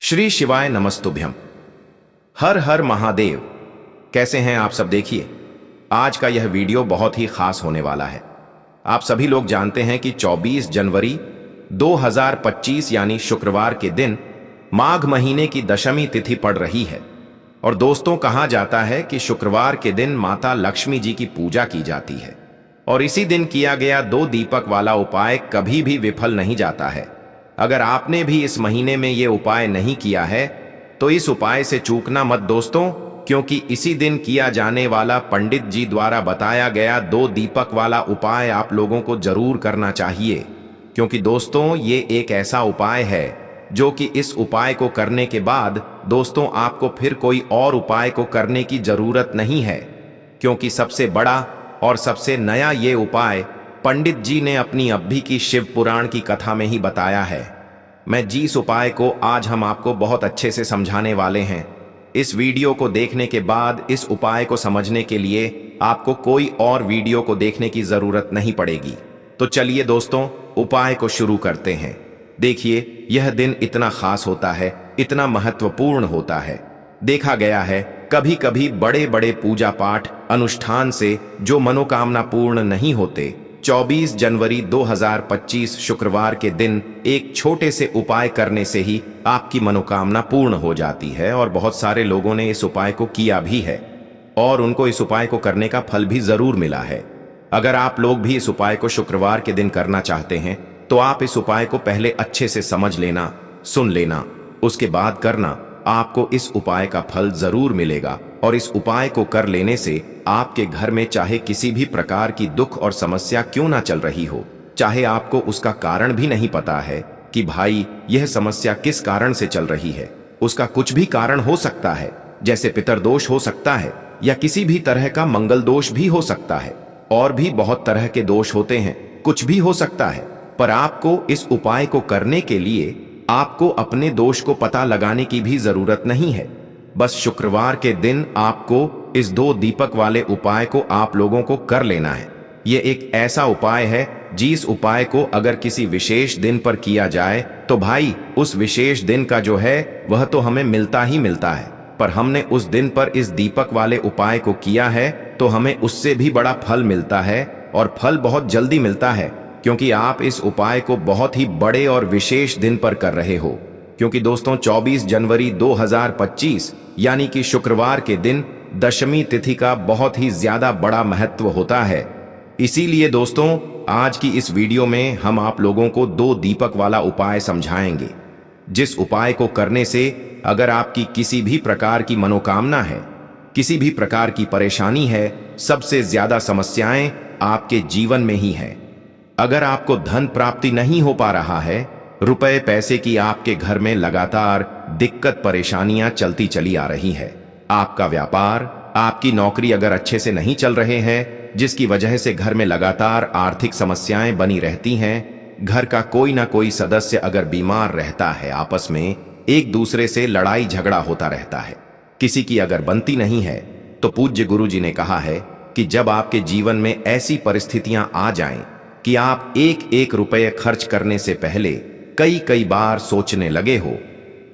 श्री शिवाय नमस्तुभ्यम। हर हर महादेव। कैसे हैं आप सब? देखिए, आज का यह वीडियो बहुत ही खास होने वाला है। आप सभी लोग जानते हैं कि 24 जनवरी 2025 यानी शुक्रवार के दिन माघ महीने की दशमी तिथि पड़ रही है। और दोस्तों, कहा जाता है कि शुक्रवार के दिन माता लक्ष्मी जी की पूजा की जाती है और इसी दिन किया गया 2 दीपक वाला उपाय कभी भी विफल नहीं जाता है। अगर आपने भी इस महीने में ये उपाय नहीं किया है तो इस उपाय से चूकना मत दोस्तों, क्योंकि इसी दिन किया जाने वाला पंडित जी द्वारा बताया गया 2 दीपक वाला उपाय आप लोगों को जरूर करना चाहिए। क्योंकि दोस्तों, ये एक ऐसा उपाय है जो कि इस उपाय को करने के बाद दोस्तों आपको फिर कोई और उपाय को करने की जरूरत नहीं है, क्योंकि सबसे बड़ा और सबसे नया ये उपाय पंडित जी ने अपनी अभी की शिव पुराण की कथा में ही बताया है। मैं जिस उपाय को आज हम आपको बहुत अच्छे से समझाने वाले हैं, इस वीडियो को देखने के बाद इस उपाय को समझने के लिए आपको कोई और वीडियो को देखने की जरूरत नहीं पड़ेगी। तो चलिए दोस्तों, उपाय को शुरू करते हैं। देखिए, यह दिन इतना खास होता है, इतना महत्वपूर्ण होता है। देखा गया है कभी कभी बड़े बड़े पूजा पाठ अनुष्ठान से जो मनोकामना पूर्ण नहीं होते, 24 जनवरी 2025 शुक्रवार के दिन एक छोटे से उपाय करने से ही आपकी मनोकामना पूर्ण हो जाती है। और बहुत सारे लोगों ने इस उपाय को किया भी है और उनको इस उपाय को करने का फल भी जरूर मिला है। अगर आप लोग भी इस उपाय को शुक्रवार के दिन करना चाहते हैं तो आप इस उपाय को पहले अच्छे से समझ लेना, सुन लेना, उसके बाद करना। आपको इस उपाय का फल जरूर मिलेगा और इस उपाय को कर लेने से आपके घर में चाहे किसी भी प्रकार की दुख और समस्या क्यों ना चल रही हो, चाहे आपको उसका कारण भी नहीं पता है कि भाई यह समस्या किस कारण से चल रही है, उसका कुछ भी कारण हो सकता है, जैसे पितरदोष हो सकता है या किसी भी तरह का मंगल दोष भी हो सकता है, और भी बहुत तरह के दोष होते हैं, कुछ भी हो सकता है। पर आपको इस उपाय को करने के लिए आपको अपने दोष को पता लगाने की भी जरूरत नहीं है। बस शुक्रवार के दिन आपको इस 2 दीपक वाले उपाय को आप लोगों को कर लेना है। यह एक ऐसा उपाय है जिस उपाय को अगर किसी विशेष दिन पर किया जाए तो भाई उस विशेष दिन का जो है वह तो हमें मिलता ही मिलता है। पर हमने उस दिन पर इस दीपक वाले उपाय को किया है तो हमें उससे भी बड़ा फल मिलता है, और फल बहुत जल्दी मिलता है, क्योंकि आप इस उपाय को बहुत ही बड़े और विशेष दिन पर कर रहे हो। क्योंकि दोस्तों, 24 जनवरी 2025 यानी कि शुक्रवार के दिन दशमी तिथि का बहुत ही ज्यादा बड़ा महत्व होता है। इसीलिए दोस्तों, आज की इस वीडियो में हम आप लोगों को 2 दीपक वाला उपाय समझाएंगे, जिस उपाय को करने से अगर आपकी किसी भी प्रकार की मनोकामना है, किसी भी प्रकार की परेशानी है, सबसे ज्यादा समस्याएं आपके जीवन में ही है। अगर आपको धन प्राप्ति नहीं हो पा रहा है, रुपए पैसे की आपके घर में लगातार दिक्कत परेशानियां चलती चली आ रही है, आपका व्यापार, आपकी नौकरी अगर अच्छे से नहीं चल रहे हैं, जिसकी वजह से घर में लगातार आर्थिक समस्याएं बनी रहती हैं, घर का कोई ना कोई सदस्य अगर बीमार रहता है, आपस में एक दूसरे से लड़ाई झगड़ा होता रहता है, किसी की अगर बनती नहीं है, तो पूज्य गुरु जी ने कहा है कि जब आपके जीवन में ऐसी परिस्थितियां आ जाएं कि आप एक एक रुपये खर्च करने से पहले कई कई बार सोचने लगे हो,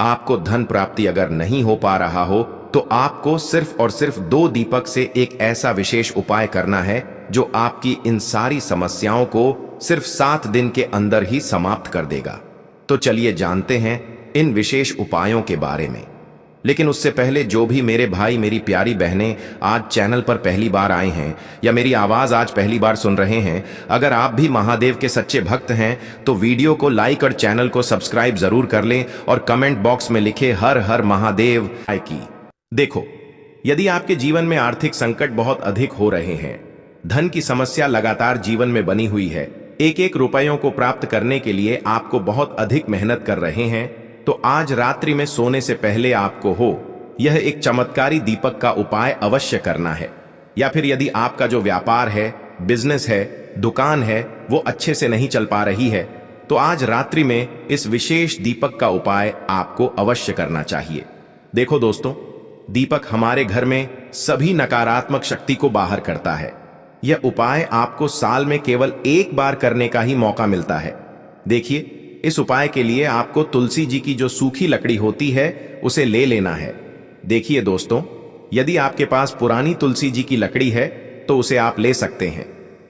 आपको धन प्राप्ति अगर नहीं हो पा रहा हो, तो आपको सिर्फ और सिर्फ 2 दीपक से एक ऐसा विशेष उपाय करना है जो आपकी इन सारी समस्याओं को सिर्फ 7 दिन के अंदर ही समाप्त कर देगा। तो चलिए जानते हैं इन विशेष उपायों के बारे में। लेकिन उससे पहले जो भी मेरे भाई मेरी प्यारी बहनें आज चैनल पर पहली बार आए हैं या मेरी आवाज आज पहली बार सुन रहे हैं, अगर आप भी महादेव के सच्चे भक्त हैं तो वीडियो को लाइक और चैनल को सब्सक्राइब जरूर कर लें और कमेंट बॉक्स में लिखे हर हर महादेव की। देखो, यदि आपके जीवन में आर्थिक संकट बहुत अधिक हो रहे हैं, धन की समस्या लगातार जीवन में बनी हुई है, एक एक रुपयों को प्राप्त करने के लिए आपको बहुत अधिक मेहनत कर रहे हैं, तो आज रात्रि में सोने से पहले आपको यह एक चमत्कारी दीपक का उपाय अवश्य करना है। या फिर यदि आपका जो व्यापार है, बिजनेस है, दुकान है, वो अच्छे से नहीं चल पा रही है, तो आज रात्रि में इस विशेष दीपक का उपाय आपको अवश्य करना चाहिए। देखो दोस्तों, दीपक हमारे घर में सभी नकारात्मक शक्ति को बाहर करता है। यह उपाय आपको साल में केवल एक बार करने का ही मौका मिलता है। देखिए, इस उपाय के लिए आपको तुलसी जी की जो सूखी लकड़ी होती है उसे ले लेना है। देखिए दोस्तों, यदि आपके पास पुरानी तुलसी जी की लकड़ी है तो उसे आप ले सकते हैं,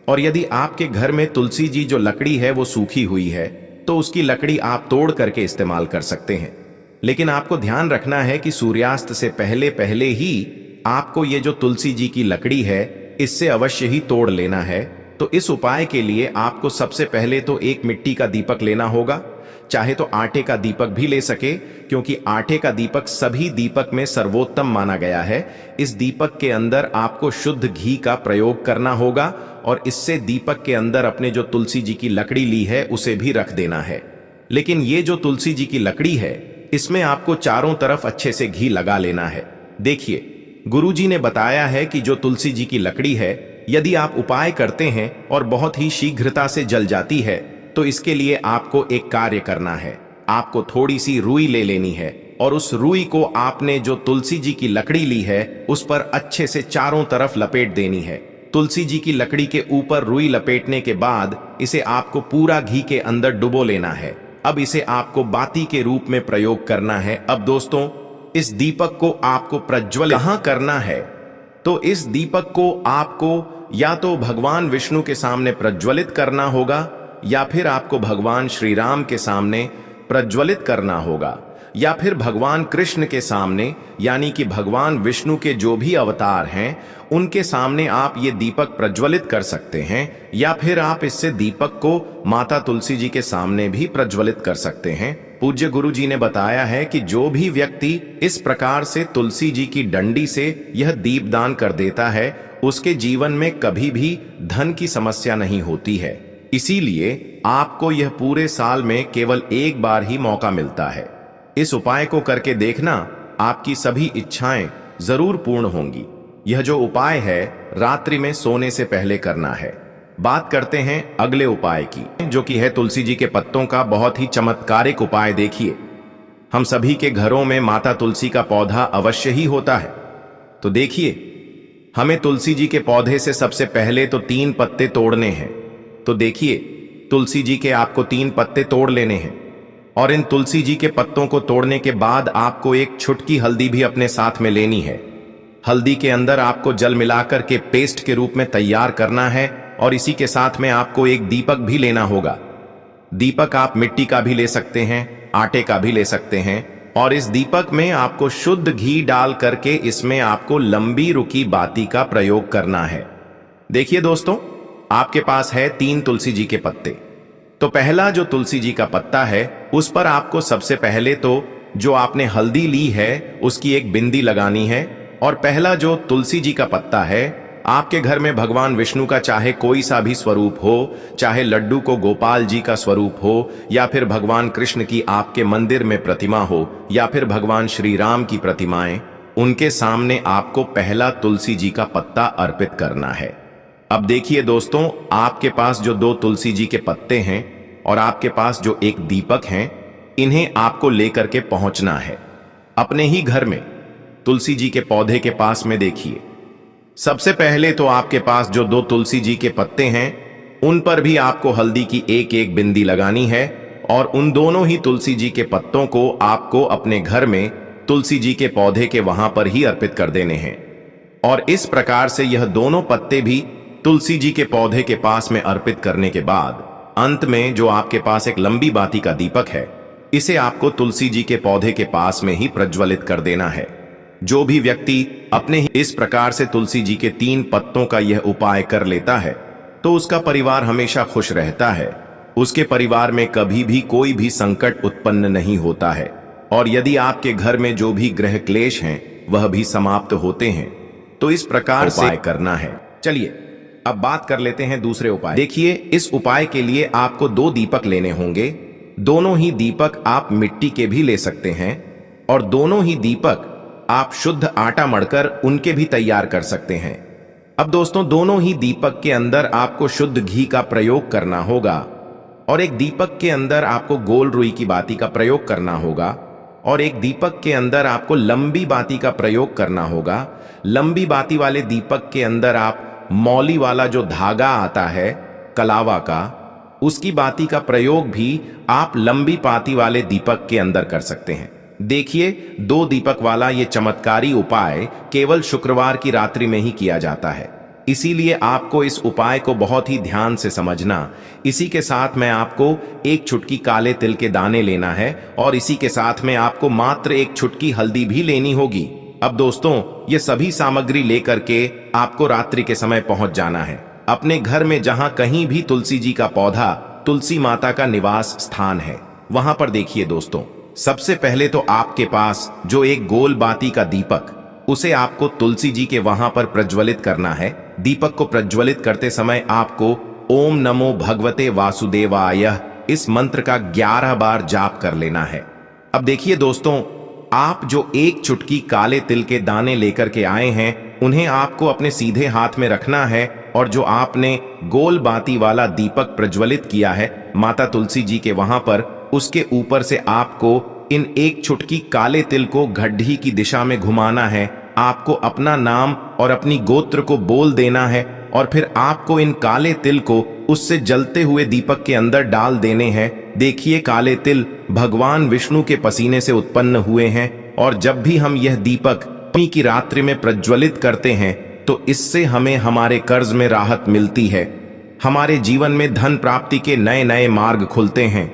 और यदि आपके घर में तुलसी जी जो लकड़ी है वो सूखी हुई है तो उसकी लकड़ी आप तोड़ करके इस्तेमाल कर सकते हैं। लेकिन आपको ध्यान रखना है कि सूर्यास्त से पहले पहले ही आपको ये जो तुलसी जी की लकड़ी है इससे अवश्य ही तोड़ लेना है। तो इस उपाय के लिए आपको सबसे पहले तो एक मिट्टी का दीपक लेना होगा, चाहे तो आटे का दीपक भी ले सके, क्योंकि आटे का दीपक सभी दीपक में सर्वोत्तम माना गया है। इस दीपक के अंदर आपको शुद्ध घी का प्रयोग करना होगा और इससे दीपक के अंदर अपने जो तुलसी जी की लकड़ी ली है उसे भी रख देना है। लेकिन ये जो तुलसी जी की लकड़ी है इसमें आपको चारों तरफ अच्छे से घी लगा लेना है। देखिए, गुरुजी ने बताया है कि जो तुलसी जी की लकड़ी है यदि आप उपाय करते हैं और बहुत ही शीघ्रता से जल जाती है तो इसके लिए आपको एक कार्य करना है। आपको थोड़ी सी रुई ले लेनी है और उस रुई को आपने जो तुलसी जी की लकड़ी ली है उस पर अच्छे से चारों तरफ लपेट देनी है। तुलसी जी की लकड़ी के ऊपर रुई लपेटने के बाद इसे आपको पूरा घी के अंदर डुबो लेना है। अब इसे आपको बाती के रूप में प्रयोग करना है। अब दोस्तों, इस दीपक को आपको प्रज्वलित कहाँ करना है? तो इस दीपक को आपको या तो भगवान विष्णु के सामने प्रज्वलित करना होगा या फिर आपको भगवान श्री राम के सामने प्रज्वलित करना होगा, या फिर भगवान कृष्ण के सामने, यानी कि भगवान विष्णु के जो भी अवतार हैं उनके सामने आप ये दीपक प्रज्वलित कर सकते हैं, या फिर आप इससे दीपक को माता तुलसी जी के सामने भी प्रज्वलित कर सकते हैं। पूज्य गुरु जी ने बताया है कि जो भी व्यक्ति इस प्रकार से तुलसी जी की डंडी से यह दीपदान कर देता है उसके जीवन में कभी भी धन की समस्या नहीं होती है। इसीलिए आपको यह पूरे साल में केवल एक बार ही मौका मिलता है। इस उपाय को करके देखना, आपकी सभी इच्छाएं जरूर पूर्ण होंगी। यह जो उपाय है रात्रि में सोने से पहले करना है। बात करते हैं अगले उपाय की, जो कि है तुलसी जी के पत्तों का बहुत ही चमत्कारिक उपाय। देखिए, हम सभी के घरों में माता तुलसी का पौधा अवश्य ही होता है। तो देखिए, हमें तुलसी जी के पौधे से सबसे पहले तो 3 पत्ते तोड़ने हैं। तो देखिए, तुलसी जी के आपको 3 पत्ते तोड़ लेने हैं, और इन तुलसी जी के पत्तों को तोड़ने के बाद आपको एक छुटकी हल्दी भी अपने साथ में लेनी है। हल्दी के अंदर आपको जल मिलाकर के पेस्ट के रूप में तैयार करना है, और इसी के साथ में आपको एक दीपक भी लेना होगा। दीपक आप मिट्टी का भी ले सकते हैं, आटे का भी ले सकते हैं, और इस दीपक में आपको शुद्ध घी डाल करके इसमें आपको लंबी रुकी बाती का प्रयोग करना है। देखिए दोस्तों, आपके पास है 3 तुलसी जी के पत्ते। तो पहला जो तुलसी जी का पत्ता है उस पर आपको सबसे पहले तो जो आपने हल्दी ली है उसकी एक बिंदी लगानी है, और पहला जो तुलसी जी का पत्ता है, आपके घर में भगवान विष्णु का चाहे कोई सा भी स्वरूप हो, चाहे लड्डू को गोपाल जी का स्वरूप हो, या फिर भगवान कृष्ण की आपके मंदिर में प्रतिमा हो, या फिर भगवान श्री राम की प्रतिमाएं, उनके सामने आपको पहला तुलसी जी का पत्ता अर्पित करना है। अब देखिए दोस्तों, आपके पास जो 2 तुलसी जी के पत्ते हैं और आपके पास जो एक दीपक हैं, इन्हें आपको लेकर के पहुंचना है अपने ही घर में तुलसी जी के पौधे के पास में। देखिए, सबसे पहले तो आपके पास जो 2 तुलसी जी के पत्ते हैं उन पर भी आपको हल्दी की एक एक बिंदी लगानी है, और उन दोनों ही तुलसी जी के पत्तों को आपको अपने घर में तुलसी जी के पौधे के वहां पर ही अर्पित कर देने हैं। और इस प्रकार से यह दोनों पत्ते भी तुलसी जी के पौधे के पास में अर्पित करने के बाद अंत में जो आपके पास एक लंबी बाती का दीपक है, इसे आपको तुलसी जी के पौधे के पास में ही प्रज्वलित कर देना है। जो भी व्यक्ति अपने ही इस प्रकार से तुलसी जी के 3 पत्तों का यह उपाय कर लेता है तो उसका परिवार हमेशा खुश रहता है। उसके परिवार में कभी भी कोई भी संकट उत्पन्न नहीं होता है, और यदि आपके घर में जो भी ग्रह क्लेश हैं वह भी समाप्त होते हैं। तो इस प्रकार से उपाय करना है। चलिए अब बात कर लेते हैं दूसरे उपाय। देखिए, इस उपाय के लिए आपको 2 दीपक लेने होंगे। दोनों ही दीपक आप मिट्टी के भी ले सकते हैं, और दोनों ही दीपक आप शुद्ध आटा मढ़कर उनके भी तैयार कर सकते हैं। अब दोस्तों, दोनों ही दीपक के अंदर आपको शुद्ध घी का प्रयोग करना होगा, और एक दीपक के अंदर आपको गोल रुई की बाती का प्रयोग करना होगा, और एक दीपक के अंदर आपको लंबी बाती का प्रयोग करना होगा। लंबी बाती वाले दीपक के अंदर आप मौली वाला जो धागा आता है कलावा का, उसकी बाती का प्रयोग भी आप लंबी पाती वाले दीपक के अंदर कर सकते हैं। देखिए, 2 दीपक वाला ये चमत्कारी उपाय केवल शुक्रवार की रात्रि में ही किया जाता है, इसीलिए आपको इस उपाय को बहुत ही ध्यान से समझना। इसी के साथ में आपको एक चुटकी काले तिल के दाने लेना है और इसी के साथ में आपको मात्र एक चुटकी हल्दी भी लेनी होगी। अब दोस्तों, ये सभी सामग्री लेकर के आपको रात्रि के समय पहुंच जाना है अपने घर में, जहां कहीं भी तुलसी जी का पौधा, तुलसी माता का निवास स्थान है, वहां पर देखिए दोस्तों, सबसे पहले तो आपके पास जो एक गोल बाती का दीपक, उसे आपको तुलसी जी के वहां पर प्रज्वलित करना है। दीपक को प्रज्वलित करते समय आपको ओम नमो भगवते वासुदेवाय इस मंत्र का 11 बार जाप कर लेना है। अब देखिए दोस्तों, आप जो एक चुटकी काले तिल के दाने लेकर के आए हैं, उन्हें आपको अपने सीधे हाथ में रखना है और जो आपने गोल बाती वाला दीपक प्रज्वलित किया है माता तुलसी जी के वहां पर, उसके ऊपर से आपको इन एक चुटकी काले तिल को घड्डी की दिशा में घुमाना है। आपको अपना नाम और अपनी गोत्र को बोल देना है और फिर आपको इन काले तिल को उससे जलते हुए दीपक के अंदर डाल देने हैं। देखिए, काले तिल भगवान विष्णु के पसीने से उत्पन्न हुए हैं और जब भी हम यह दीपक नवमी की रात्रि में प्रज्वलित करते हैं तो इससे हमें हमारे कर्ज में राहत मिलती है, हमारे जीवन में धन प्राप्ति के नए नए मार्ग खुलते हैं,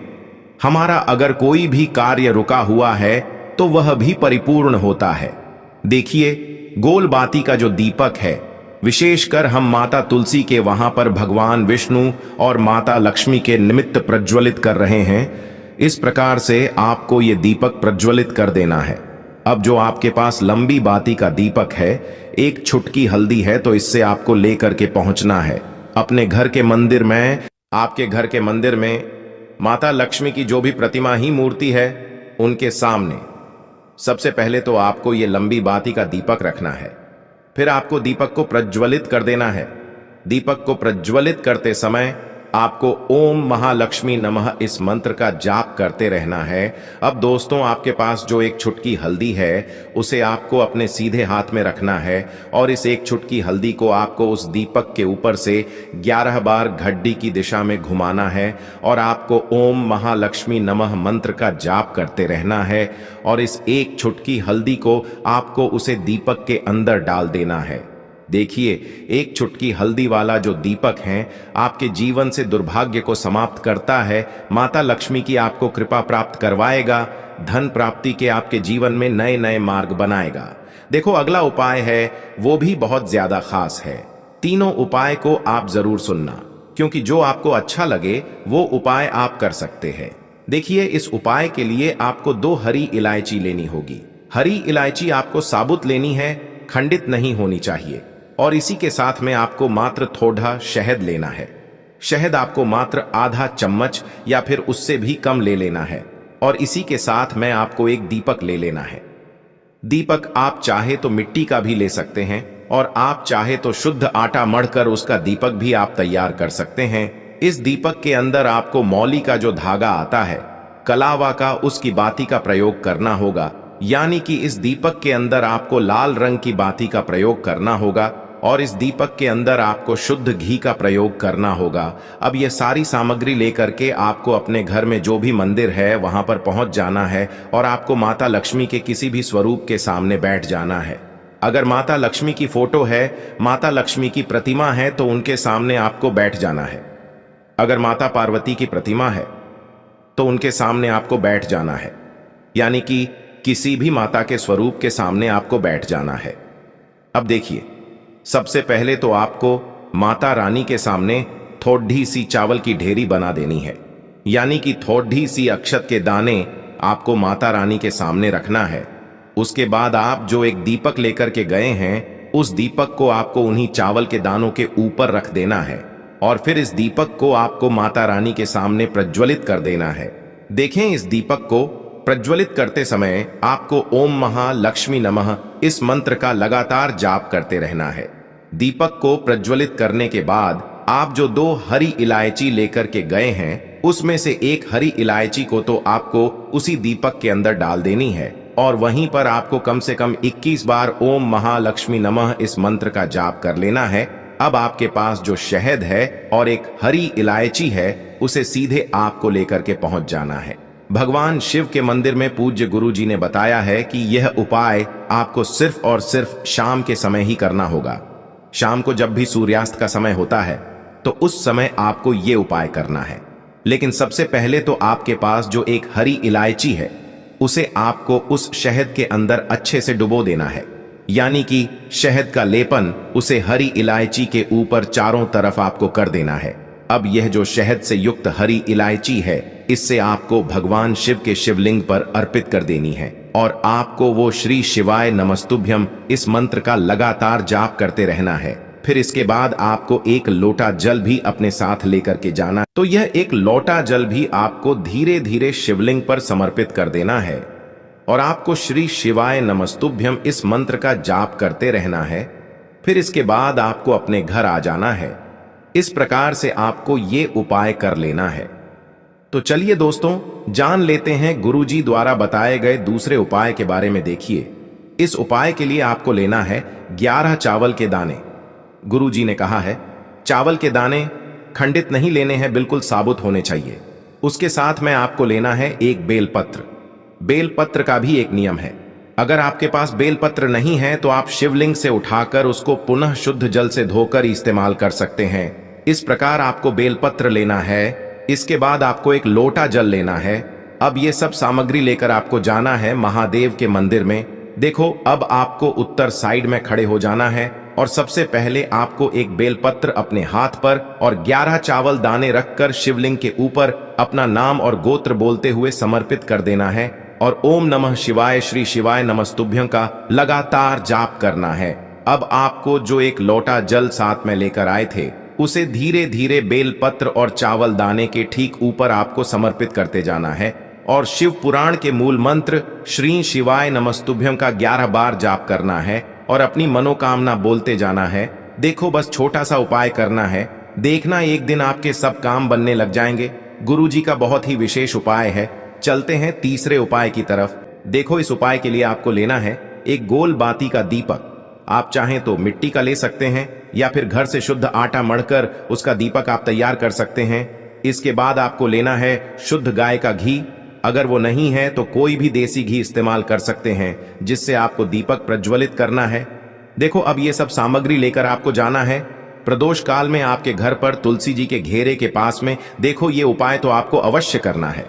हमारा अगर कोई भी कार्य रुका हुआ है तो वह भी परिपूर्ण होता है। देखिए, गोल बाती का जो दीपक है, विशेषकर हम माता तुलसी के वहां पर भगवान विष्णु और माता लक्ष्मी के निमित्त प्रज्वलित कर रहे हैं। इस प्रकार से आपको ये दीपक प्रज्वलित कर देना है। अब जो आपके पास लंबी बाती का दीपक है, एक चुटकी हल्दी है, तो इससे आपको लेकर के पहुंचना है अपने घर के मंदिर में। आपके घर के मंदिर में माता लक्ष्मी की जो भी प्रतिमा ही मूर्ति है, उनके सामने सबसे पहले तो आपको ये लंबी बाती का दीपक रखना है। फिर आपको दीपक को प्रज्वलित कर देना है। दीपक को प्रज्वलित करते समय आपको ओम महालक्ष्मी नमः इस मंत्र का जाप करते रहना है। अब दोस्तों, आपके पास जो एक चुटकी हल्दी है, उसे आपको अपने सीधे हाथ में रखना है और इस एक चुटकी हल्दी को आपको उस दीपक के ऊपर से 11 बार घड्डी की दिशा में घुमाना है और आपको ओम महालक्ष्मी नमः मंत्र का जाप करते रहना है और इस एक चुटकी हल्दी को आपको उसे दीपक के अंदर डाल देना है। देखिए, एक चुटकी हल्दी वाला जो दीपक है आपके जीवन से दुर्भाग्य को समाप्त करता है, माता लक्ष्मी की आपको कृपा प्राप्त करवाएगा, धन प्राप्ति के आपके जीवन में नए नए मार्ग बनाएगा। देखो, अगला उपाय है वो भी बहुत ज्यादा खास है। तीनों उपाय को आप जरूर सुनना, क्योंकि जो आपको अच्छा लगे वो उपाय आप कर सकते हैं। देखिए, इस उपाय के लिए आपको 2 हरी इलायची लेनी होगी। हरी इलायची आपको साबुत लेनी है, खंडित नहीं होनी चाहिए। और इसी के साथ में आपको मात्र थोड़ा शहद लेना है। शहद आपको मात्र आधा चम्मच या फिर उससे भी कम ले लेना है और इसी के साथ में आपको एक दीपक ले लेना है। दीपक आप चाहे तो मिट्टी का भी ले सकते हैं और आप चाहे तो शुद्ध आटा मढ़कर उसका दीपक भी आप तैयार कर सकते हैं। इस दीपक के अंदर आपको मौली का जो धागा आता है, कलावा का, उसकी बाती का प्रयोग करना होगा। यानी कि इस दीपक के अंदर आपको लाल रंग की बाती का प्रयोग करना होगा और इस दीपक के अंदर आपको शुद्ध घी का प्रयोग करना होगा। अब ये सारी सामग्री लेकर के आपको अपने घर में जो भी मंदिर है वहां पर पहुंच जाना है और आपको माता लक्ष्मी के किसी भी स्वरूप के सामने बैठ जाना है। अगर माता लक्ष्मी की फोटो है, माता लक्ष्मी की प्रतिमा है, तो उनके सामने आपको बैठ जाना है। अगर माता पार्वती की प्रतिमा है तो उनके सामने आपको बैठ जाना है, यानी कि किसी भी माता के स्वरूप के सामने आपको बैठ जाना है। अब देखिए, सबसे पहले तो आपको माता रानी के सामने थोड़ी सी चावल की ढेरी बना देनी है, यानी कि थोड़ी सी अक्षत के दाने आपको माता रानी के सामने रखना है। उसके बाद आप जो एक दीपक लेकर के गए हैं, उस दीपक को आपको उन्हीं चावल के दानों के ऊपर रख देना है और फिर इस दीपक को आपको माता रानी के सामने प्रज्वलित कर देना है। देखें, इस दीपक को प्रज्वलित करते समय आपको ओम महालक्ष्मी नमः इस मंत्र का लगातार जाप करते रहना है। दीपक को प्रज्वलित करने के बाद आप जो 2 हरी इलायची लेकर के गए हैं, उसमें से एक हरी इलायची को तो आपको उसी दीपक के अंदर डाल देनी है और वहीं पर आपको कम से कम 21 बार ओम महालक्ष्मी नमः इस मंत्र का जाप कर लेना है अब आपके पास जो शहद है और एक हरी इलायची है उसे सीधे आपको लेकर के पहुंच जाना है। भगवान शिव के मंदिर में पूज्य गुरुजी ने बताया है कि यह उपाय आपको सिर्फ और सिर्फ शाम के समय ही करना होगा। शाम को जब भी सूर्यास्त का समय होता है तो उस समय आपको ये उपाय करना है। लेकिन सबसे पहले तो आपके पास जो एक हरी इलायची है उसे आपको उस शहद के अंदर अच्छे से डुबो देना है, यानी कि शहद का लेपन उसे हरी इलायची के ऊपर चारों तरफ आपको कर देना है। अब यह जो शहद से युक्त हरी इलायची है इससे आपको भगवान शिव के शिवलिंग पर अर्पित कर देनी है और आपको वो श्री शिवाय नमस्तुभ्यम इस मंत्र का लगातार जाप करते रहना है। फिर इसके बाद आपको एक लोटा जल भी अपने साथ लेकर के जाना। तो यह एक लोटा जल भी आपको धीरे धीरे शिवलिंग पर समर्पित कर देना है और आपको श्री शिवाय नमस्तुभ्यम इस मंत्र का जाप करते रहना है। फिर इसके बाद आपको अपने घर आ जाना है। इस प्रकार से आपको ये उपाय कर लेना है। तो चलिए दोस्तों, जान लेते हैं गुरुजी द्वारा बताए गए दूसरे उपाय के बारे में। देखिए, इस उपाय के लिए आपको लेना है 11 चावल के दाने। गुरुजी ने कहा है चावल के दाने खंडित नहीं लेने हैं, बिल्कुल साबुत होने चाहिए। उसके साथ में आपको लेना है एक बेलपत्र। बेलपत्र का भी एक नियम है, अगर आपके पास बेलपत्र नहीं है तो आप शिवलिंग से उठाकर उसको पुनः शुद्ध जल से धोकर इस्तेमाल कर सकते हैं। इस प्रकार आपको बेलपत्र लेना है। इसके बाद आपको एक लोटा जल लेना है। अब ये सब सामग्री लेकर आपको जाना है महादेव के मंदिर में। देखो, अब आपको उत्तर साइड में खड़े हो जाना है और सबसे पहले आपको एक बेलपत्र अपने हाथ पर और 11 चावल दाने रखकर शिवलिंग के ऊपर अपना नाम और गोत्र बोलते हुए समर्पित कर देना है और ओम नमः शिवाय श्री शिवाय नमस्तुभ्यं का लगातार जाप करना है। अब आपको जो एक लोटा जल साथ में लेकर आए थे उसे धीरे धीरे बेलपत्र और चावल दाने के ठीक ऊपर आपको समर्पित करते जाना है और शिव पुराण के मूल मंत्र श्री शिवाय नमस्तुभ्यं का 11 बार जाप करना है और अपनी मनोकामना बोलते जाना है। देखो, बस छोटा सा उपाय करना है, देखना एक दिन आपके सब काम बनने लग जाएंगे। गुरुजी का बहुत ही विशेष उपाय है। चलते हैं तीसरे उपाय की तरफ। देखो, इस उपाय के लिए आपको लेना है एक गोल बाती का दीपक। आप चाहें तो मिट्टी का ले सकते हैं या फिर घर से शुद्ध आटा मढ़कर उसका दीपक आप तैयार कर सकते हैं। इसके बाद आपको लेना है शुद्ध गाय का घी। अगर वो नहीं है तो कोई भी देसी घी इस्तेमाल कर सकते हैं जिससे आपको दीपक प्रज्वलित करना है। देखो, अब ये सब सामग्री लेकर आपको जाना है प्रदोष काल में आपके घर पर तुलसी जी के घेरे के पास में। देखो, ये उपाय तो आपको अवश्य करना है।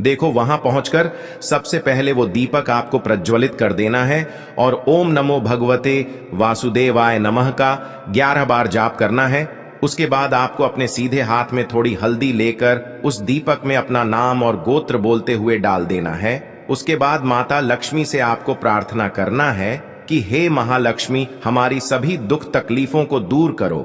देखो, वहां पहुंचकर सबसे पहले वो दीपक आपको प्रज्वलित कर देना है और ओम नमो भगवते वासुदेवाय नमः का 11 बार जाप करना है। उसके बाद आपको अपने सीधे हाथ में थोड़ी हल्दी लेकर उस दीपक में अपना नाम और गोत्र बोलते हुए डाल देना है। उसके बाद माता लक्ष्मी से आपको प्रार्थना करना है कि हे महालक्ष्मी, हमारी सभी दुख तकलीफों को दूर करो